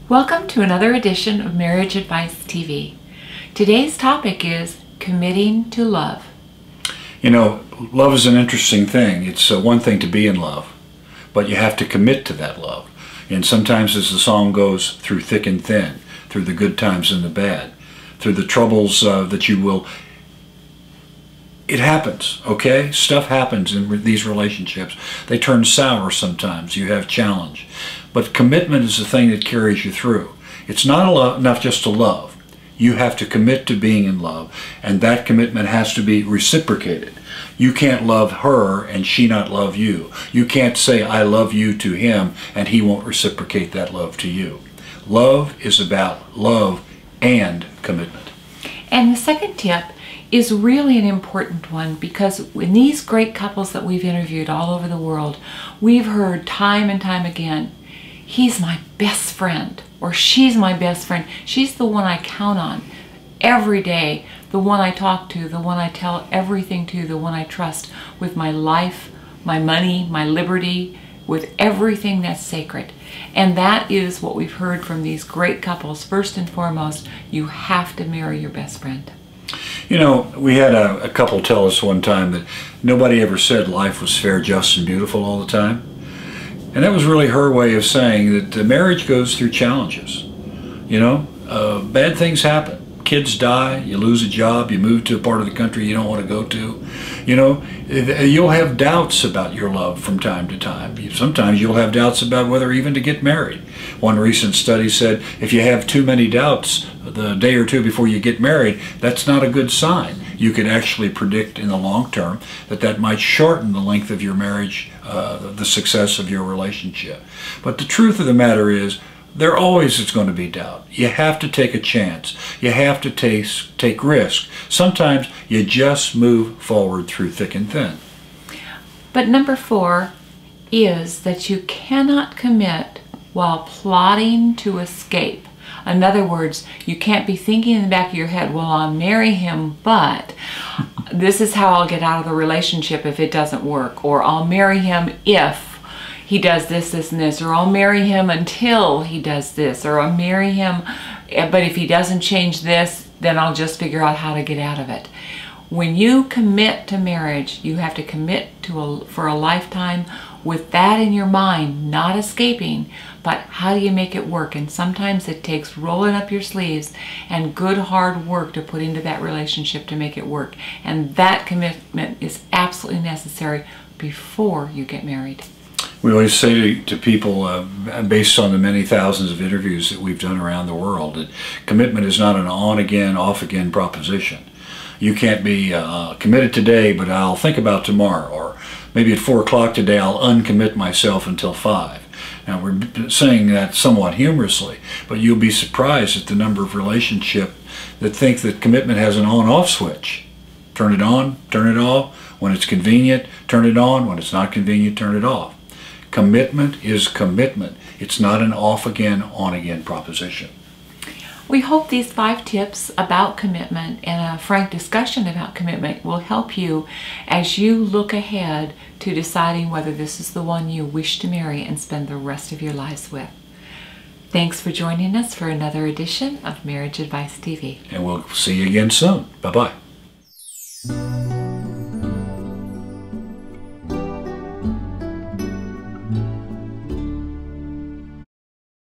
Welcome to another edition of Marriage Advice TV. Today's topic is committing to love. You know, love is an interesting thing. It's one thing to be in love, but you have to commit to that love. And sometimes, as the song goes, through thick and thin, through the good times and the bad, through the troubles that you will. It happens, okay? Stuff happens in these relationships. They turn sour sometimes. You have challenge. But commitment is the thing that carries you through. It's not enough just to love. You have to commit to being in love, and that commitment has to be reciprocated. You can't love her and she not love you. You can't say, I love you to him, and he won't reciprocate that love to you. Love is about love and commitment. And the second tip is really an important one, because in these great couples that we've interviewed all over the world, we've heard time and time again, he's my best friend, or she's my best friend. She's the one I count on every day, the one I talk to, the one I tell everything to, the one I trust with my life, my money, my liberty, with everything that's sacred. And that is what we've heard from these great couples. First and foremost, you have to marry your best friend. You know, we had a couple tell us one time that nobody ever said life was fair, just, and beautiful all the time. And that was really her way of saying that marriage goes through challenges. You know, bad things happen. Kids die, you lose a job, you move to a part of the country you don't want to go to. You know, you'll have doubts about your love from time to time. Sometimes you'll have doubts about whether even to get married. One recent study said if you have too many doubts the day or two before you get married, that's not a good sign. You could actually predict in the long term that that might shorten the length of your marriage, the success of your relationship. But the truth of the matter is, there always is going to be doubt. You have to take a chance. You have to take risk. Sometimes you just move forward through thick and thin. But number 4 is that you cannot commit while plotting to escape. In other words, you can't be thinking in the back of your head, well, I'll marry him, but this is how I'll get out of the relationship if it doesn't work. Or I'll marry him if he does this, this, and this. Or I'll marry him until he does this. Or I'll marry him, but if he doesn't change this, then I'll just figure out how to get out of it. When you commit to marriage, you have to commit for a lifetime with that in your mind, not escaping, but how do you make it work? And sometimes it takes rolling up your sleeves and good hard work to put into that relationship to make it work. And that commitment is absolutely necessary before you get married. We always say to people, based on the many thousands of interviews that we've done around the world, that commitment is not an on-again, off-again proposition. You can't be committed today, but I'll think about tomorrow. Or maybe at 4 o'clock today, I'll uncommit myself until 5. Now, we're saying that somewhat humorously, but you'll be surprised at the number of relationships that think that commitment has an on-off switch. Turn it on, turn it off. When it's convenient, turn it on. When it's not convenient, turn it off. Commitment is commitment. It's not an off-again, on-again proposition. We hope these 5 tips about commitment and a frank discussion about commitment will help you as you look ahead to deciding whether this is the one you wish to marry and spend the rest of your lives with. Thanks for joining us for another edition of Marriage Advice TV. And we'll see you again soon. Bye-bye.